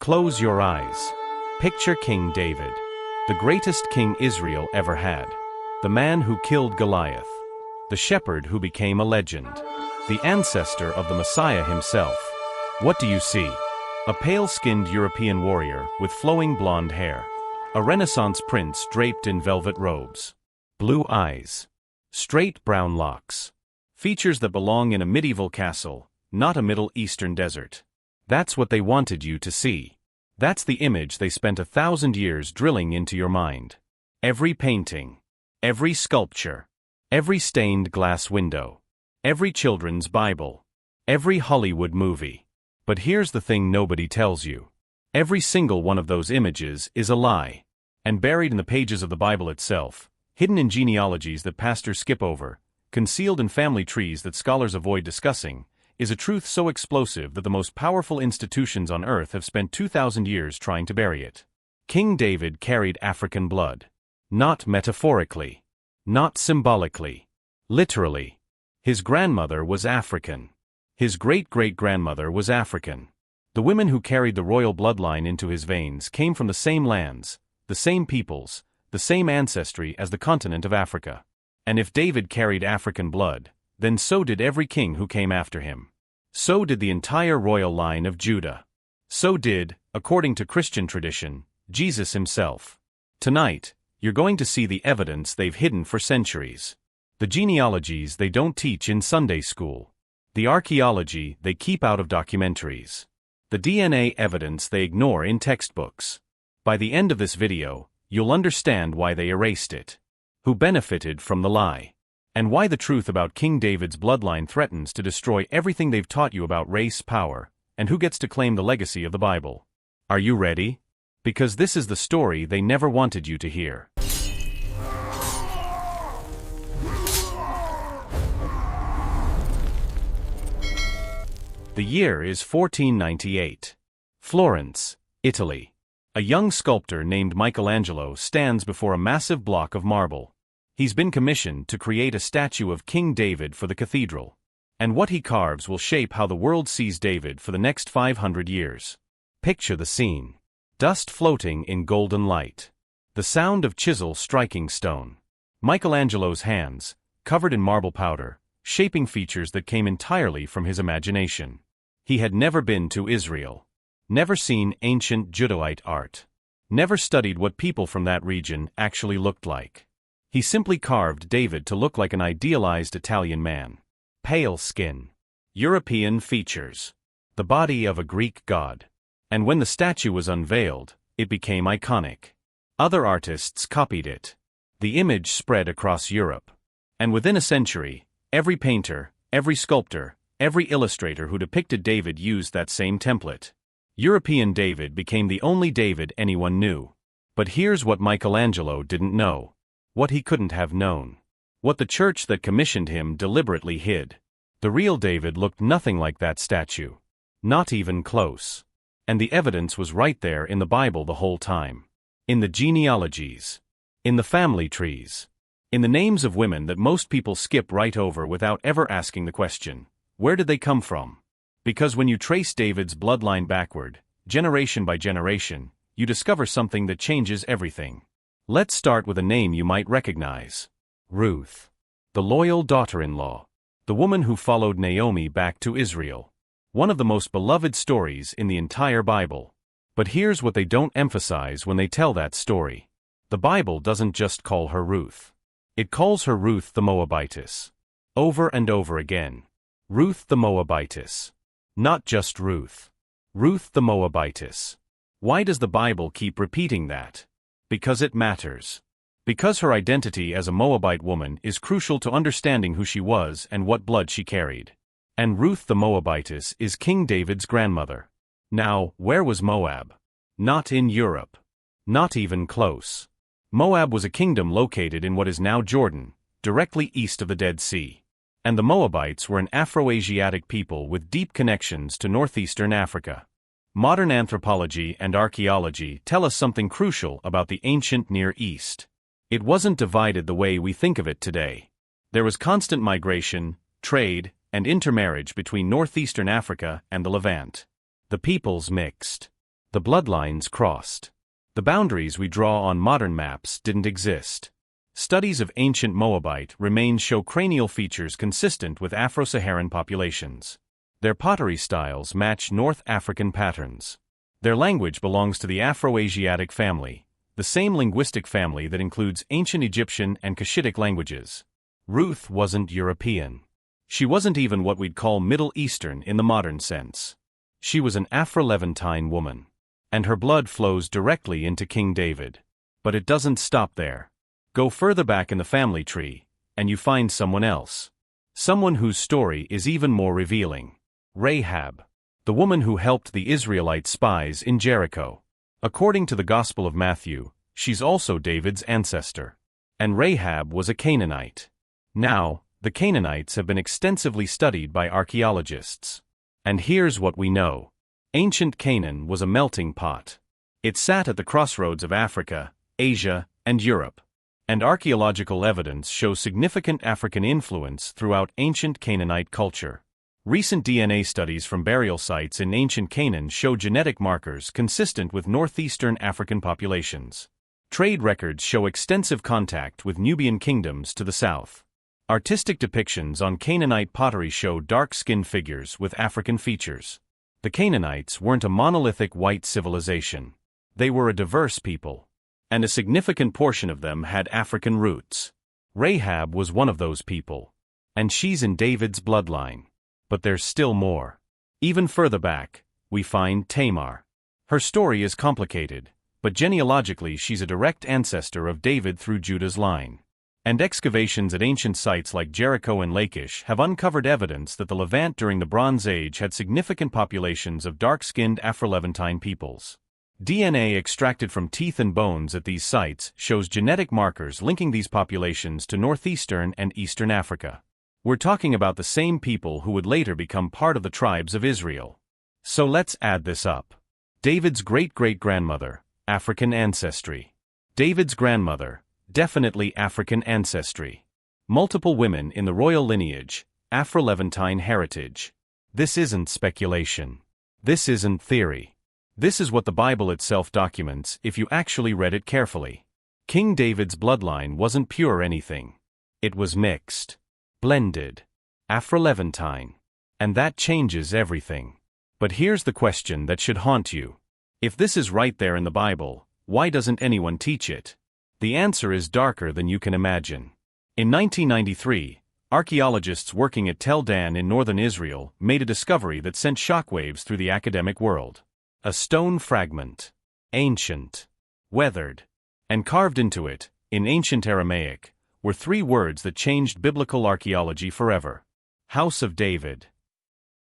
Close your eyes. Picture King David, the greatest king Israel ever had. The man who killed Goliath. The shepherd who became a legend. The ancestor of the Messiah himself. What do you see? A pale-skinned European warrior with flowing blonde hair. A Renaissance prince draped in velvet robes. Blue eyes. Straight brown locks. Features that belong in a medieval castle, not a Middle Eastern desert. That's what they wanted you to see. That's the image they spent 1,000 years drilling into your mind. Every painting. Every sculpture. Every stained glass window. Every children's Bible. Every Hollywood movie. But here's the thing nobody tells you. Every single one of those images is a lie. And buried in the pages of the Bible itself, hidden in genealogies that pastors skip over, concealed in family trees that scholars avoid discussing, is a truth so explosive that the most powerful institutions on earth have spent 2,000 years trying to bury it. King David carried African blood. Not metaphorically. Not symbolically. Literally. His grandmother was African. His great-great-grandmother was African. The women who carried the royal bloodline into his veins came from the same lands, the same peoples, the same ancestry as the continent of Africa. And if David carried African blood, then so did every king who came after him. So did the entire royal line of Judah. So did, according to Christian tradition, Jesus himself. Tonight, you're going to see the evidence they've hidden for centuries. The genealogies they don't teach in Sunday school. The archaeology they keep out of documentaries. The DNA evidence they ignore in textbooks. By the end of this video, you'll understand why they erased it. Who benefited from the lie. And why the truth about King David's bloodline threatens to destroy everything they've taught you about race power, and who gets to claim the legacy of the Bible. Are you ready? Because this is the story they never wanted you to hear. The year is 1498. Florence, Italy. A young sculptor named Michelangelo stands before a massive block of marble. He's been commissioned to create a statue of King David for the cathedral. And what he carves will shape how the world sees David for the next 500 years. Picture the scene. Dust floating in golden light. The sound of chisel striking stone. Michelangelo's hands, covered in marble powder, shaping features that came entirely from his imagination. He had never been to Israel. Never seen ancient Judaite art. Never studied what people from that region actually looked like. He simply carved David to look like an idealized Italian man. Pale skin. European features. The body of a Greek god. And when the statue was unveiled, it became iconic. Other artists copied it. The image spread across Europe. And within a century, every painter, every sculptor, every illustrator who depicted David used that same template. European David became the only David anyone knew. But here's what Michelangelo didn't know. What he couldn't have known. What the church that commissioned him deliberately hid. The real David looked nothing like that statue. Not even close. And the evidence was right there in the Bible the whole time. In the genealogies. In the family trees. In the names of women that most people skip right over without ever asking the question, where did they come from? Because when you trace David's bloodline backward, generation by generation, you discover something that changes everything. Let's start with a name you might recognize. Ruth. The loyal daughter-in-law. The woman who followed Naomi back to Israel. One of the most beloved stories in the entire Bible. But here's what they don't emphasize when they tell that story. The Bible doesn't just call her Ruth. It calls her Ruth the Moabitess. Over and over again. Ruth the Moabitess. Not just Ruth. Ruth the Moabitess. Why does the Bible keep repeating that? Because it matters. Because her identity as a Moabite woman is crucial to understanding who she was and what blood she carried. And Ruth the Moabitess is King David's grandmother. Now, where was Moab? Not in Europe. Not even close. Moab was a kingdom located in what is now Jordan, directly east of the Dead Sea. And the Moabites were an Afro-Asiatic people with deep connections to northeastern Africa. Modern anthropology and archaeology tell us something crucial about the ancient Near East. It wasn't divided the way we think of it today. There was constant migration, trade, and intermarriage between northeastern Africa and the Levant. The peoples mixed. The bloodlines crossed. The boundaries we draw on modern maps didn't exist. Studies of ancient Moabite remains show cranial features consistent with Afro-Saharan populations. Their pottery styles match North African patterns. Their language belongs to the Afro-Asiatic family, the same linguistic family that includes ancient Egyptian and Cushitic languages. Ruth wasn't European. She wasn't even what we'd call Middle Eastern in the modern sense. She was an Afro-Levantine woman. And her blood flows directly into King David. But it doesn't stop there. Go further back in the family tree, and you find someone else. Someone whose story is even more revealing. Rahab. The woman who helped the Israelite spies in Jericho. According to the Gospel of Matthew, she's also David's ancestor. And Rahab was a Canaanite. Now, the Canaanites have been extensively studied by archaeologists. And here's what we know. Ancient Canaan was a melting pot. It sat at the crossroads of Africa, Asia, and Europe. And archaeological evidence shows significant African influence throughout ancient Canaanite culture. Recent DNA studies from burial sites in ancient Canaan show genetic markers consistent with northeastern African populations. Trade records show extensive contact with Nubian kingdoms to the south. Artistic depictions on Canaanite pottery show dark-skinned figures with African features. The Canaanites weren't a monolithic white civilization. They were a diverse people. And a significant portion of them had African roots. Rahab was one of those people. And she's in David's bloodline. But there's still more. Even further back, we find Tamar. Her story is complicated, but genealogically she's a direct ancestor of David through Judah's line. And excavations at ancient sites like Jericho and Lachish have uncovered evidence that the Levant during the Bronze Age had significant populations of dark-skinned Afro-Levantine peoples. DNA extracted from teeth and bones at these sites shows genetic markers linking these populations to northeastern and eastern Africa. We're talking about the same people who would later become part of the tribes of Israel. So let's add this up. David's great-great-grandmother, African ancestry. David's grandmother, definitely African ancestry. Multiple women in the royal lineage, Afro-Levantine heritage. This isn't speculation. This isn't theory. This is what the Bible itself documents if you actually read it carefully. King David's bloodline wasn't pure anything. It was mixed. Blended. Afro-Levantine. And that changes everything. But here's the question that should haunt you. If this is right there in the Bible, why doesn't anyone teach it? The answer is darker than you can imagine. In 1993, archaeologists working at Tel Dan in northern Israel made a discovery that sent shockwaves through the academic world. A stone fragment. Ancient. Weathered. And carved into it, in ancient Aramaic, were three words that changed biblical archaeology forever. House of David.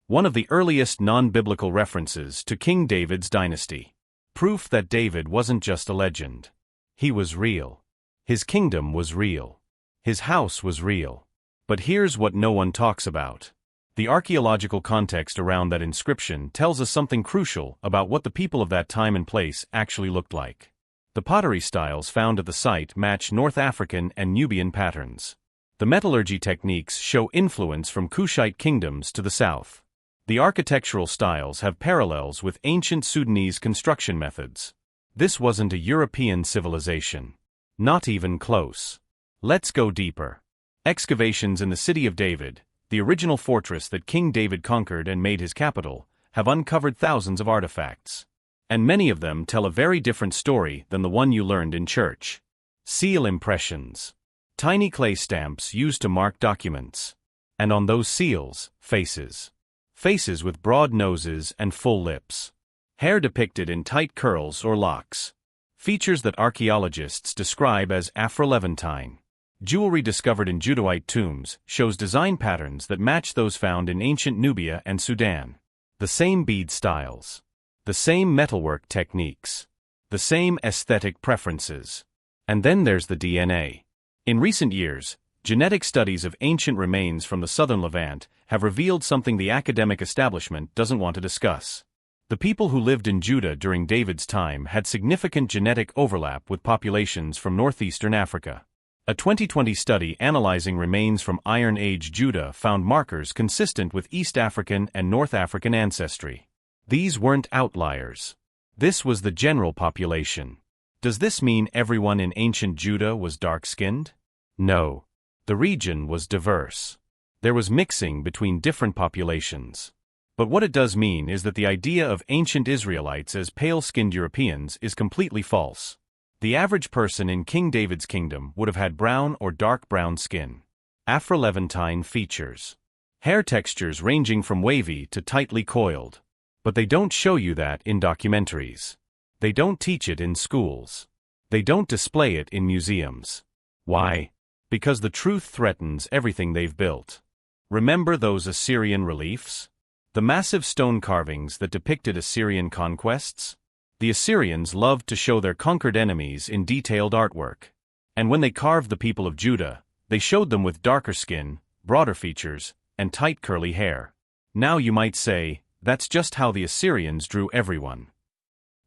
One of the earliest non-biblical references to King David's dynasty. Proof that David wasn't just a legend. He was real. His kingdom was real. His house was real. But here's what no one talks about. The archaeological context around that inscription tells us something crucial about what the people of that time and place actually looked like. The pottery styles found at the site match North African and Nubian patterns. The metallurgy techniques show influence from Cushite kingdoms to the south. The architectural styles have parallels with ancient Sudanese construction methods. This wasn't a European civilization. Not even close. Let's go deeper. Excavations in the city of David, the original fortress that King David conquered and made his capital, have uncovered thousands of artifacts. And many of them tell a very different story than the one you learned in church. Seal impressions. Tiny clay stamps used to mark documents. And on those seals, faces. Faces with broad noses and full lips. Hair depicted in tight curls or locks. Features that archaeologists describe as Afro-Levantine. Jewelry discovered in Judahite tombs shows design patterns that match those found in ancient Nubia and Sudan. The same bead styles. The same metalwork techniques. The same aesthetic preferences. And then there's the DNA. In recent years, genetic studies of ancient remains from the southern Levant have revealed something the academic establishment doesn't want to discuss. The people who lived in Judah during David's time had significant genetic overlap with populations from northeastern Africa. A 2020 study analyzing remains from Iron Age Judah found markers consistent with East African and North African ancestry. These weren't outliers. This was the general population. Does this mean everyone in ancient Judah was dark-skinned? No. The region was diverse. There was mixing between different populations. But what it does mean is that the idea of ancient Israelites as pale-skinned Europeans is completely false. The average person in King David's kingdom would have had brown or dark brown skin. Afro-Levantine features. Hair textures ranging from wavy to tightly coiled. But they don't show you that in documentaries. They don't teach it in schools. They don't display it in museums. Why? Because the truth threatens everything they've built. Remember those Assyrian reliefs? The massive stone carvings that depicted Assyrian conquests? The Assyrians loved to show their conquered enemies in detailed artwork. And when they carved the people of Judah, they showed them with darker skin, broader features, and tight curly hair. Now you might say, that's just how the Assyrians drew everyone.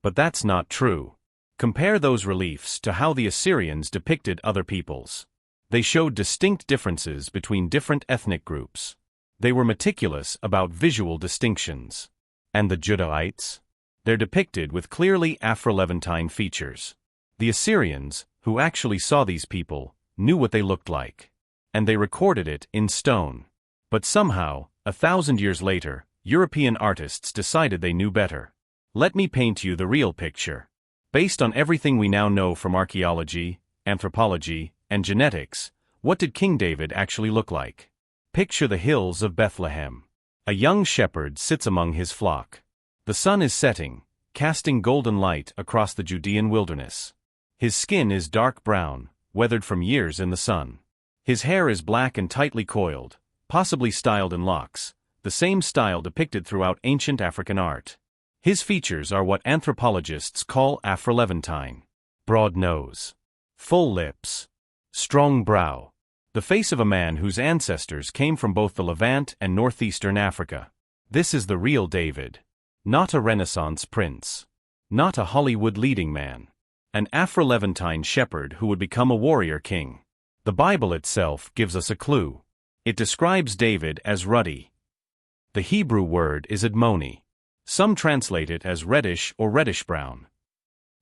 But that's not true. Compare those reliefs to how the Assyrians depicted other peoples. They showed distinct differences between different ethnic groups. They were meticulous about visual distinctions. And the Judahites? They're depicted with clearly Afro-Levantine features. The Assyrians, who actually saw these people, knew what they looked like. And they recorded it in stone. But somehow, 1,000 years later, European artists decided they knew better. Let me paint you the real picture. Based on everything we now know from archaeology, anthropology, and genetics, what did King David actually look like? Picture the hills of Bethlehem. A young shepherd sits among his flock. The sun is setting, casting golden light across the Judean wilderness. His skin is dark brown, weathered from years in the sun. His hair is black and tightly coiled, possibly styled in locks, the same style depicted throughout ancient African art. His features are what anthropologists call Afro-Levantine. Broad nose. Full lips. Strong brow. The face of a man whose ancestors came from both the Levant and northeastern Africa. This is the real David. Not a Renaissance prince. Not a Hollywood leading man. An Afro-Levantine shepherd who would become a warrior king. The Bible itself gives us a clue. It describes David as ruddy. The Hebrew word is admoni. Some translate it as reddish or reddish-brown.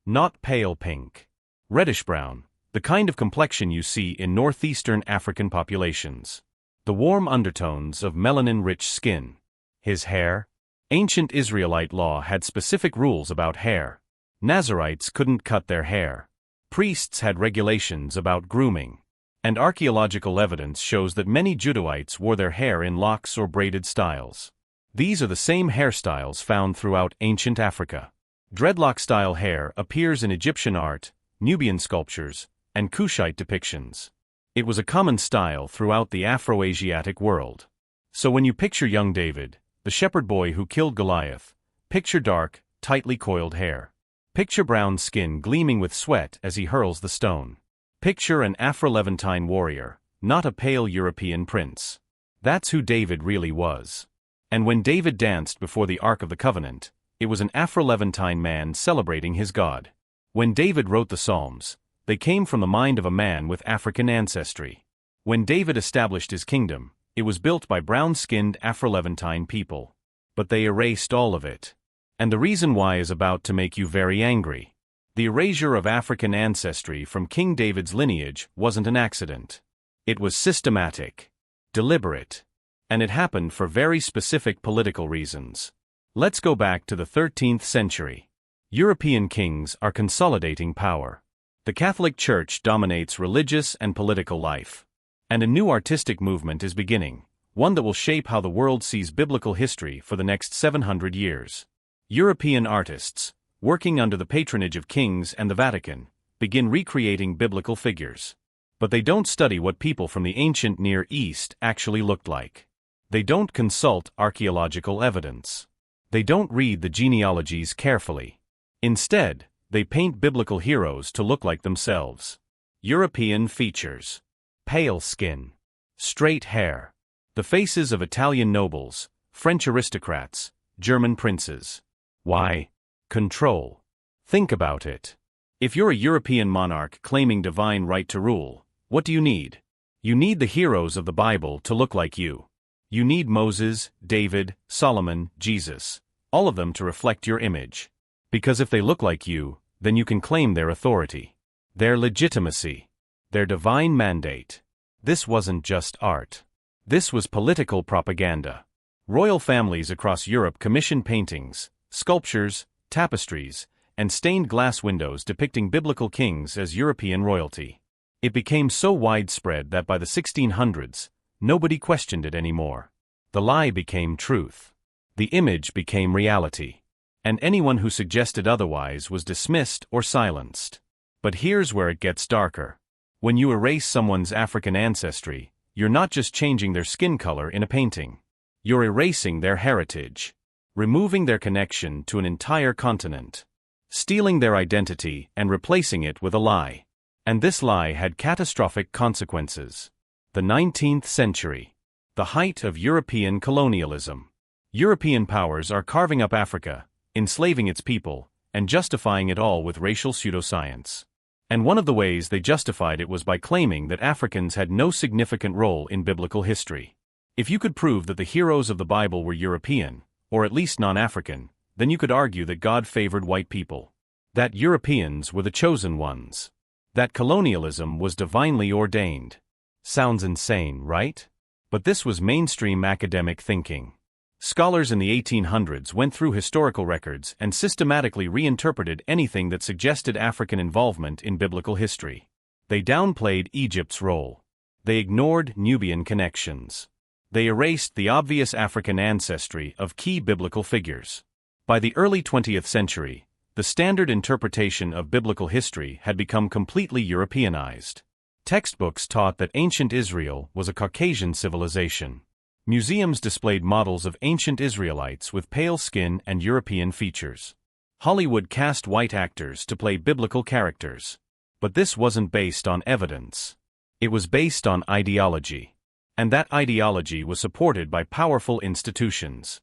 Not pale pink. Reddish-brown, the kind of complexion you see in northeastern African populations. The warm undertones of melanin-rich skin. His hair? Ancient Israelite law had specific rules about hair. Nazirites couldn't cut their hair. Priests had regulations about grooming. And archaeological evidence shows that many Judahites wore their hair in locks or braided styles. These are the same hairstyles found throughout ancient Africa. Dreadlock-style hair appears in Egyptian art, Nubian sculptures, and Cushite depictions. It was a common style throughout the Afro-Asiatic world. So when you picture young David, the shepherd boy who killed Goliath, picture dark, tightly coiled hair. Picture brown skin gleaming with sweat as he hurls the stone. Picture an Afro-Levantine warrior, not a pale European prince. That's who David really was. And when David danced before the Ark of the Covenant, it was an Afro-Levantine man celebrating his God. When David wrote the Psalms, they came from the mind of a man with African ancestry. When David established his kingdom, it was built by brown-skinned Afro-Levantine people. But they erased all of it. And the reason why is about to make you very angry. The erasure of African ancestry from King David's lineage wasn't an accident. It was systematic, deliberate, and it happened for very specific political reasons. Let's go back to the 13th century. European kings are consolidating power. The Catholic Church dominates religious and political life. And a new artistic movement is beginning, one that will shape how the world sees biblical history for the next 700 years. European artists, working under the patronage of kings and the Vatican, begin recreating biblical figures. But they don't study what people from the ancient Near East actually looked like. They don't consult archaeological evidence. They don't read the genealogies carefully. Instead, they paint biblical heroes to look like themselves. European features. Pale skin. Straight hair. The faces of Italian nobles, French aristocrats, German princes. Why? Control. Think about it. If you're a European monarch claiming divine right to rule, what do you need? You need the heroes of the Bible to look like you. You need Moses, David, Solomon, Jesus, all of them to reflect your image. Because if they look like you, then you can claim their authority, their legitimacy, their divine mandate. This wasn't just art. This was political propaganda. Royal families across Europe commissioned paintings, sculptures, tapestries, and stained glass windows depicting biblical kings as European royalty. It became so widespread that by the 1600s, nobody questioned it anymore. The lie became truth. The image became reality. And anyone who suggested otherwise was dismissed or silenced. But here's where it gets darker. When you erase someone's African ancestry, you're not just changing their skin color in a painting. You're erasing their heritage, removing their connection to an entire continent, stealing their identity and replacing it with a lie. And this lie had catastrophic consequences. The 19th century. The height of European colonialism. European powers are carving up Africa, enslaving its people, and justifying it all with racial pseudoscience. And one of the ways they justified it was by claiming that Africans had no significant role in biblical history. If you could prove that the heroes of the Bible were European, or at least non-African, then you could argue that God favored white people. That Europeans were the chosen ones. That colonialism was divinely ordained. Sounds insane, right? But this was mainstream academic thinking. Scholars in the 1800s went through historical records and systematically reinterpreted anything that suggested African involvement in biblical history. They downplayed Egypt's role. They ignored Nubian connections. They erased the obvious African ancestry of key biblical figures. By the early 20th century, the standard interpretation of biblical history had become completely Europeanized. Textbooks taught that ancient Israel was a Caucasian civilization. Museums displayed models of ancient Israelites with pale skin and European features. Hollywood cast white actors to play biblical characters. But this wasn't based on evidence. It was based on ideology. And that ideology was supported by powerful institutions.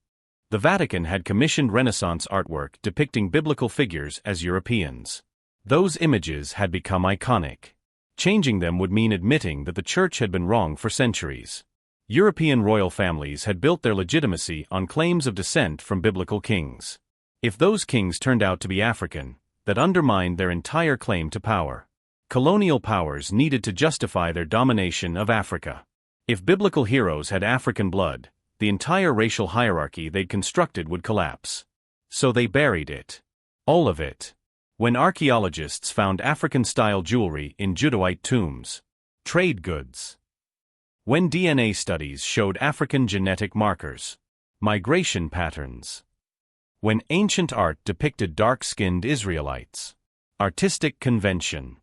The Vatican had commissioned Renaissance artwork depicting biblical figures as Europeans. Those images had become iconic. Changing them would mean admitting that the Church had been wrong for centuries. European royal families had built their legitimacy on claims of descent from biblical kings. If those kings turned out to be African, that undermined their entire claim to power. Colonial powers needed to justify their domination of Africa. If biblical heroes had African blood, the entire racial hierarchy they'd constructed would collapse. So they buried it. All of it. When archaeologists found African-style jewelry in Judahite tombs, trade goods. When DNA studies showed African genetic markers, migration patterns. When ancient art depicted dark-skinned Israelites, artistic convention.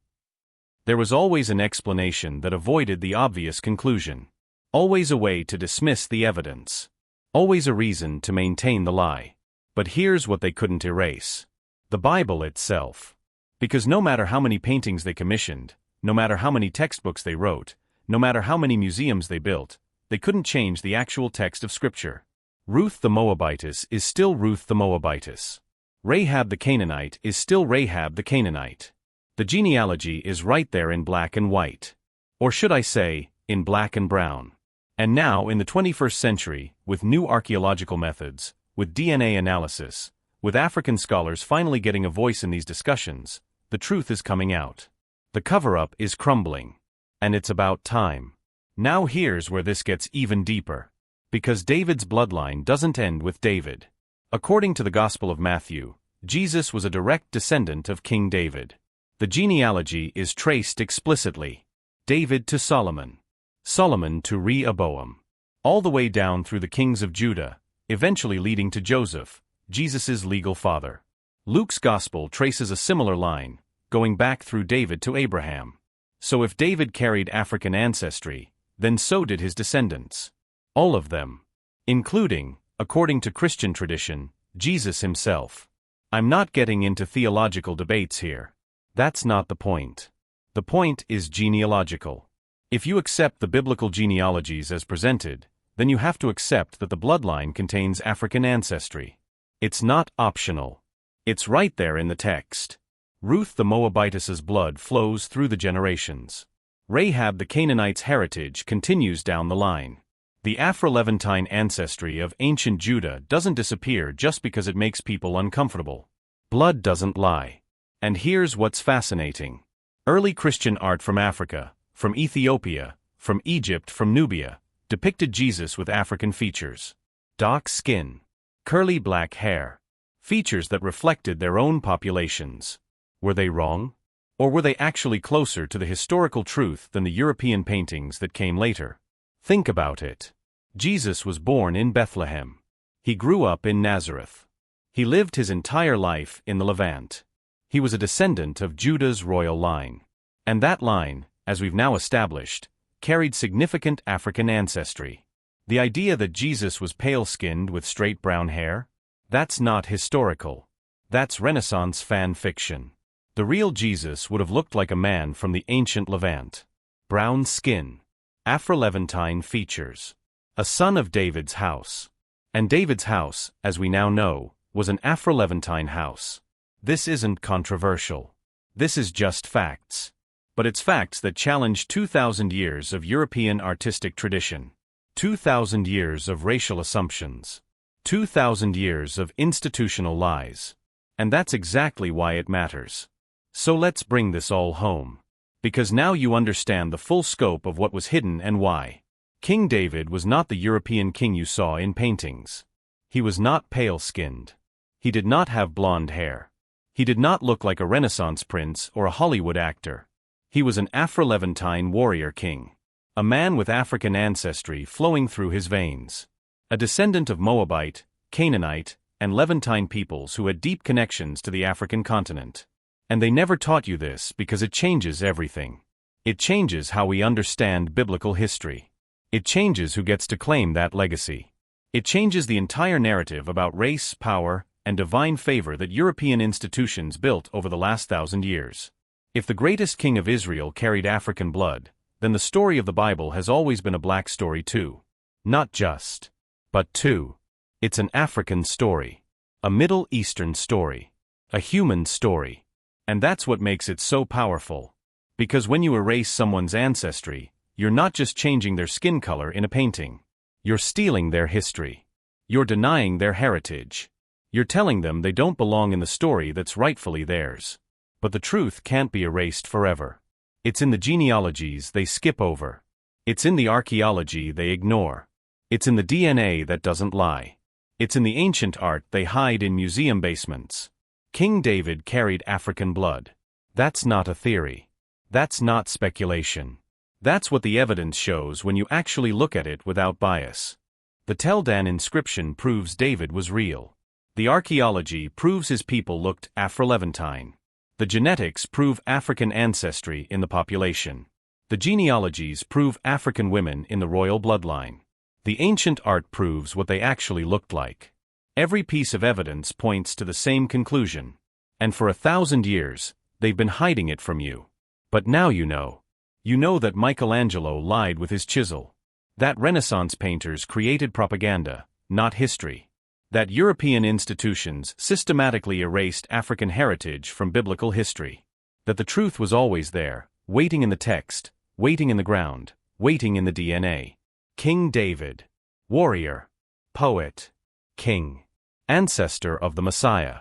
There was always an explanation that avoided the obvious conclusion. Always a way to dismiss the evidence. Always a reason to maintain the lie. But here's what they couldn't erase. The Bible itself. Because no matter how many paintings they commissioned, no matter how many textbooks they wrote, no matter how many museums they built, they couldn't change the actual text of Scripture. Ruth the Moabitess is still Ruth the Moabitess. Rahab the Canaanite is still Rahab the Canaanite. The genealogy is right there in black and white. Or should I say, in black and brown. And now, in the 21st century, with new archaeological methods, with DNA analysis, with African scholars finally getting a voice in these discussions, the truth is coming out. The cover-up is crumbling. And it's about time. Now here's where this gets even deeper. Because David's bloodline doesn't end with David. According to the Gospel of Matthew, Jesus was a direct descendant of King David. The genealogy is traced explicitly. David to Solomon. Solomon to Rehoboam. All the way down through the kings of Judah, eventually leading to Joseph, Jesus' legal father. Luke's Gospel traces a similar line, going back through David to Abraham. So if David carried African ancestry, then so did his descendants. All of them. Including, according to Christian tradition, Jesus himself. I'm not getting into theological debates here. That's not the point. The point is genealogical. If you accept the biblical genealogies as presented, then you have to accept that the bloodline contains African ancestry. It's not optional. It's right there in the text. Ruth the Moabitess's blood flows through the generations. Rahab the Canaanite's heritage continues down the line. The Afro-Levantine ancestry of ancient Judah doesn't disappear just because it makes people uncomfortable. Blood doesn't lie. And here's what's fascinating. Early Christian art from Africa, from Ethiopia, from Egypt, from Nubia, depicted Jesus with African features. Dark skin, curly black hair, features that reflected their own populations. Were they wrong? Or were they actually closer to the historical truth than the European paintings that came later? Think about it. Jesus was born in Bethlehem. He grew up in Nazareth. He lived his entire life in the Levant. He was a descendant of Judah's royal line. And that line, as we've now established, carried significant African ancestry. The idea that Jesus was pale-skinned with straight brown hair? That's not historical. That's Renaissance fan fiction. The real Jesus would have looked like a man from the ancient Levant. Brown skin. Afro-Levantine features. A son of David's house. And David's house, as we now know, was an Afro-Levantine house. This isn't controversial. This is just facts. But it's facts that challenge 2,000 years of European artistic tradition. 2,000 years of racial assumptions. 2,000 years of institutional lies. And that's exactly why it matters. So let's bring this all home. Because now you understand the full scope of what was hidden and why. King David was not the European king you saw in paintings. He was not pale-skinned. He did not have blonde hair. He did not look like a Renaissance prince or a Hollywood actor. He was an Afro-Levantine warrior king. A man with African ancestry flowing through his veins. A descendant of Moabite, Canaanite, and Levantine peoples who had deep connections to the African continent. And they never taught you this because it changes everything. It changes how we understand biblical history. It changes who gets to claim that legacy. It changes the entire narrative about race, power, and divine favor that European institutions built over the last 1,000 years. If the greatest king of Israel carried African blood, then the story of the Bible has always been a black story too. Not just, but too. It's an African story. A Middle Eastern story. A human story. And that's what makes it so powerful. Because when you erase someone's ancestry, you're not just changing their skin color in a painting. You're stealing their history. You're denying their heritage. You're telling them they don't belong in the story that's rightfully theirs. But the truth can't be erased forever. It's in the genealogies they skip over. It's in the archaeology they ignore. It's in the DNA that doesn't lie. It's in the ancient art they hide in museum basements. King David carried African blood. That's not a theory. That's not speculation. That's what the evidence shows when you actually look at it without bias. The Tel Dan inscription proves David was real. The archaeology proves his people looked Afro-Levantine. The genetics prove African ancestry in the population. The genealogies prove African women in the royal bloodline. The ancient art proves what they actually looked like. Every piece of evidence points to the same conclusion. And for 1,000 years, they've been hiding it from you. But now you know. You know that Michelangelo lied with his chisel. That Renaissance painters created propaganda, not history. That European institutions systematically erased African heritage from biblical history. That the truth was always there, waiting in the text, waiting in the ground, waiting in the DNA. King David. Warrior. Poet. King. Ancestor of the Messiah.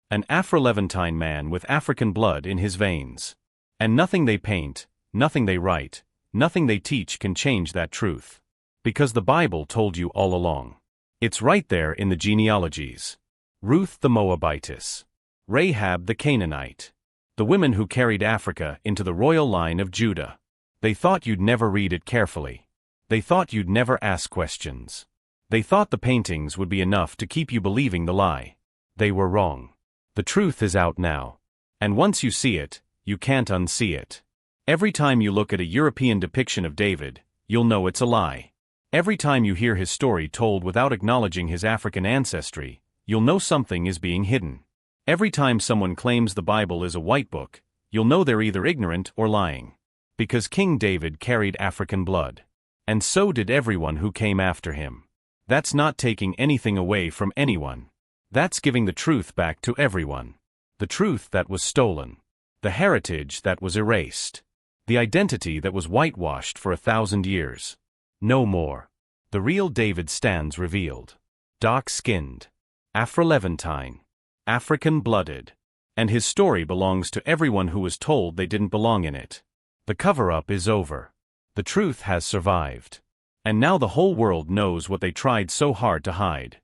An Afro-Levantine man with African blood in his veins. And nothing they paint, nothing they write, nothing they teach can change that truth. Because the Bible told you all along. It's right there in the genealogies. Ruth the Moabitess. Rahab the Canaanite. The women who carried Africa into the royal line of Judah. They thought you'd never read it carefully. They thought you'd never ask questions. They thought the paintings would be enough to keep you believing the lie. They were wrong. The truth is out now. And once you see it, you can't unsee it. Every time you look at a European depiction of David, you'll know it's a lie. Every time you hear his story told without acknowledging his African ancestry, you'll know something is being hidden. Every time someone claims the Bible is a white book, you'll know they're either ignorant or lying. Because King David carried African blood. And so did everyone who came after him. That's not taking anything away from anyone. That's giving the truth back to everyone. The truth that was stolen. The heritage that was erased. The identity that was whitewashed for 1,000 years. No more. The real David stands revealed. Dark-skinned. Afro-Levantine. African-blooded. And his story belongs to everyone who was told they didn't belong in it. The cover-up is over. The truth has survived. And now the whole world knows what they tried so hard to hide.